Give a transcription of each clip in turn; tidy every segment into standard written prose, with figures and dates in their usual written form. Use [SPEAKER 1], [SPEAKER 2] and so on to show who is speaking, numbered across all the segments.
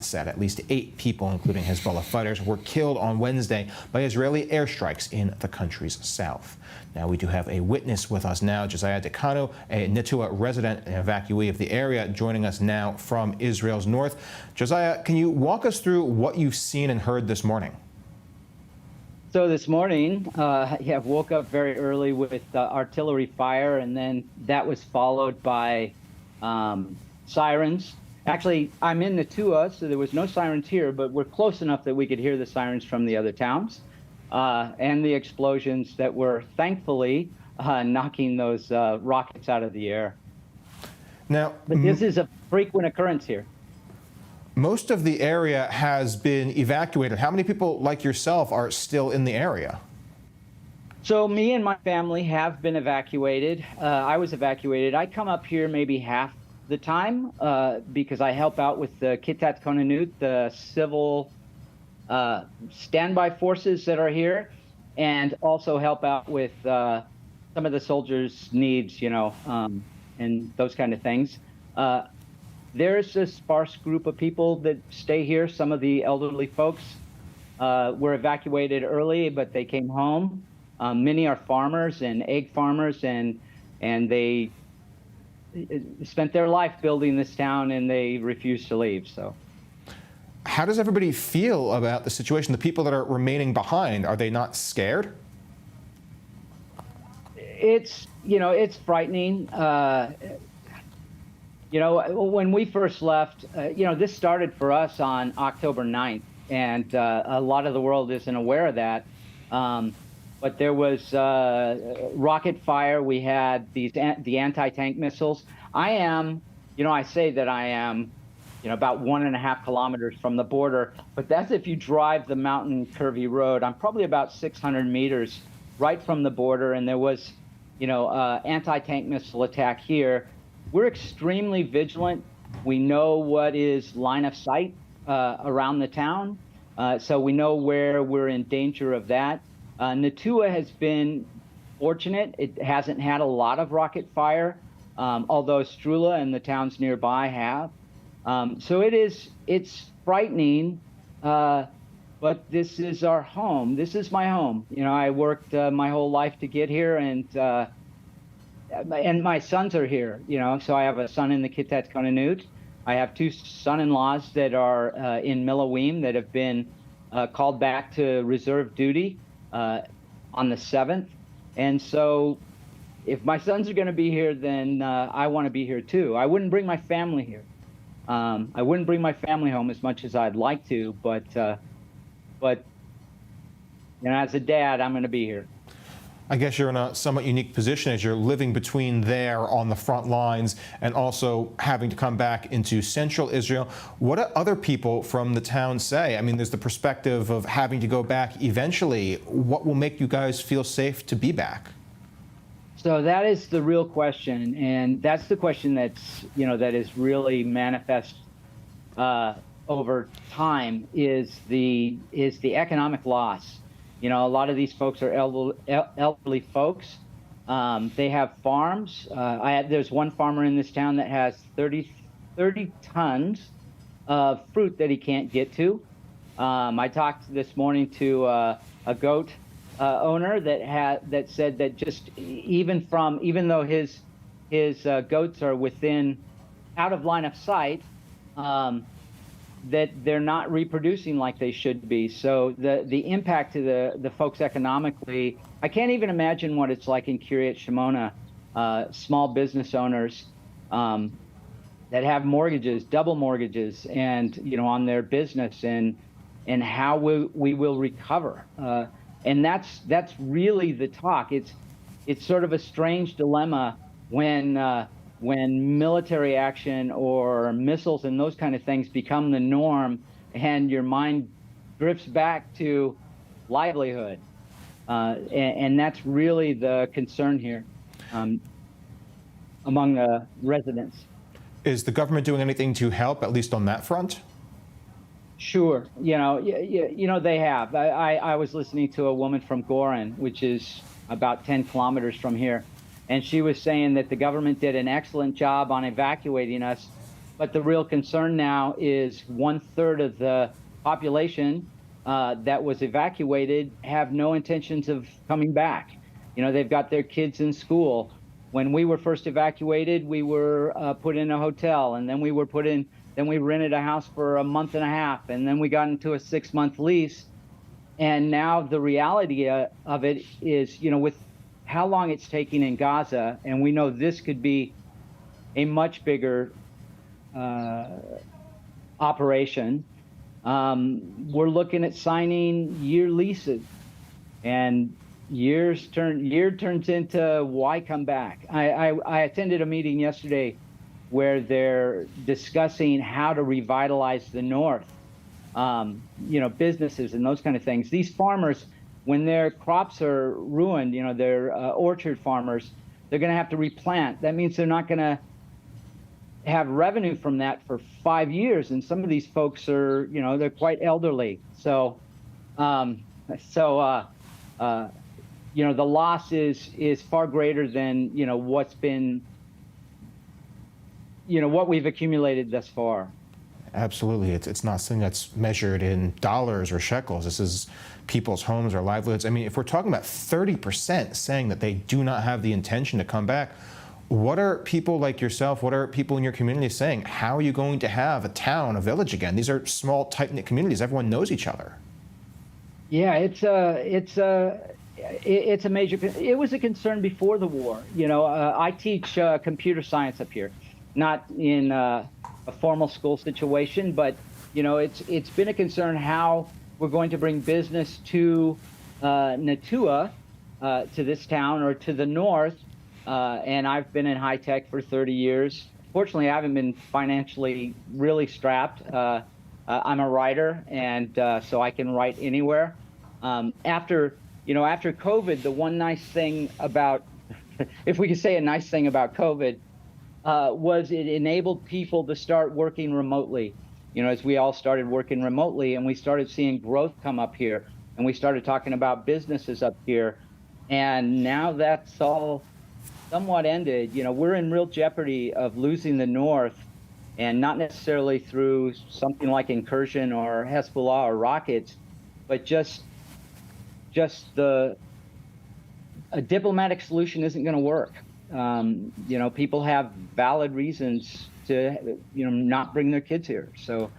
[SPEAKER 1] said at least 8 people, including Hezbollah fighters, were killed on Wednesday by Israeli airstrikes in the country's south. Now, we do have a witness with us now, Josiah Dekanu, a Netua resident and evacuee of the area, joining us now from Israel's north. Josiah, can you walk us through what you've seen and heard this morning?
[SPEAKER 2] So this morning, woke up very early with artillery fire, and then that was followed by sirens. Actually, I'm in Netua, so there was no sirens here, but we're close enough that we could hear the sirens from the other towns and the explosions that were thankfully knocking those rockets out of the air.
[SPEAKER 1] Now,
[SPEAKER 2] but this is a frequent occurrence here.
[SPEAKER 1] Most of the area has been evacuated. How many people like yourself are still in the area?
[SPEAKER 2] So me and my family have been evacuated. I was evacuated. I come up here maybe half the time because I help out with the Kitat Konanut, the civil standby forces that are here, and also help out with some of the soldiers' needs, and those kind of things. There's a sparse group of people that stay here. Some of the elderly folks were evacuated early, but they came home. Many are farmers and egg farmers, and they spent their life building this town, and they refuse to leave. So,
[SPEAKER 1] how does everybody feel about the situation? The people that are remaining behind, are they not scared?
[SPEAKER 2] It's frightening. When we first left, this started for us on October 9th, and a lot of the world isn't aware of that. But there was rocket fire. We had the anti-tank missiles. I say that I am, about 1.5 kilometers from the border, but that's if you drive the mountain curvy road. I'm probably about 600 meters right from the border, and there was, anti-tank missile attack here. We're extremely vigilant. We know what is line of sight around the town, so we know where we're in danger of that. Netua has been fortunate. It hasn't had a lot of rocket fire, although Strula and the towns nearby have. So it's frightening, but this is our home. This is my home. I worked my whole life to get here, and my sons are here, so I have a son in the Kitat Konanut. I have 2 son-in-laws that are in Milawim that have been called back to reserve duty on the 7th. And so if my sons are going to be here, then I want to be here too. I wouldn't bring my family here. I wouldn't bring my family home as much as I'd like to, but as a dad, I'm going to be here.
[SPEAKER 1] I guess you're in a somewhat unique position as you're living between there on the front lines and also having to come back into central Israel. What do other people from the town say? I mean, there's the perspective of having to go back eventually. What will make you guys feel safe to be back?
[SPEAKER 2] So that is the real question, and that's the question that's, that is really manifest over time is the economic loss. A lot of these folks are elderly folks. They have farms. There's one farmer in this town that has 30 tons of fruit that he can't get to. I talked this morning to a goat owner that said that just even though his goats are out of line of sight, that they're not reproducing like they should be. So the impact to the folks economically, I can't even imagine what it's like in Kiryat Shimona, small business owners that have mortgages, double mortgages, and on their business, and how we will recover. And that's really the talk. It's sort of a strange dilemma when military action or missiles and those kind of things become the norm, and your mind drifts back to livelihood. And that's really the concern here among the residents.
[SPEAKER 1] Is the government doing anything to help, at least on that front?
[SPEAKER 2] Sure. They have. I was listening to a woman from Goran, which is about 10 kilometers from here, and she was saying that the government did an excellent job on evacuating us, But the real concern now is 1/3 of the population that was evacuated have no intentions of coming back. You know, they've got their kids in school. When we were first evacuated, we were put in a hotel, and then we were then we rented a house for a month and a half, and then we got into a 6-month lease. And now the reality of it is, you know, with how long it's taking in Gaza, and we know this could be a much bigger operation. We're looking at signing year leases, and year turns into why come back. I attended a meeting yesterday where they're discussing how to revitalize the North, you know, businesses and those kind of things. These farmers, when their crops are ruined, you know, they're orchard farmers, they're going to have to replant. That means they're not going to have revenue from that for 5 years. And some of these folks are, you know, they're quite elderly. So, you know, the loss is far greater than, you know, what's been, you know, what we've accumulated thus far.
[SPEAKER 1] Absolutely. It's not something that's measured in dollars or shekels. This is people's homes or livelihoods. I mean, if we're talking about 30% saying that they do not have the intention to come back, what are people like yourself, what are people in your community saying? How are you going to have a town, a village again? These are small, tight-knit communities. Everyone knows each other.
[SPEAKER 2] Yeah, it's a major. It was a concern before the war. You know, I teach computer science up here, not in a formal school situation, but you know, it's been a concern how we're going to bring business to Natua, to this town, or to the north. And I've been in high tech for 30 years. Fortunately, I haven't been financially really strapped. I'm a writer, and so I can write anywhere. After COVID, the one nice thing about, if we could say a nice thing about COVID, was it enabled people to start working remotely. You know, as we all started working remotely, and we started seeing growth come up here, and we started talking about businesses up here, and now that's all somewhat ended. You know, we're in real jeopardy of losing the North, and not necessarily through something like incursion or Hezbollah or rockets, but just a diplomatic solution isn't going to work. You know, people have valid reasons to, you know, not bring their kids here. So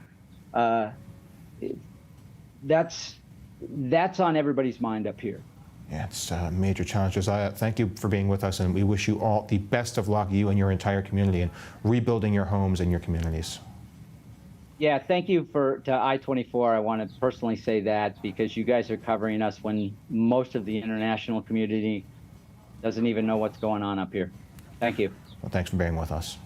[SPEAKER 2] that's on everybody's mind up here.
[SPEAKER 1] Yeah, it's a major challenge. Josiah, thank you for being with us, and we wish you all the best of luck, you and your entire community, in rebuilding your homes and your communities.
[SPEAKER 2] Yeah, thank you to I-24. I want to personally say that, because you guys are covering us when most of the international community doesn't even know what's going on up here. Thank you.
[SPEAKER 1] Well, thanks for being with us.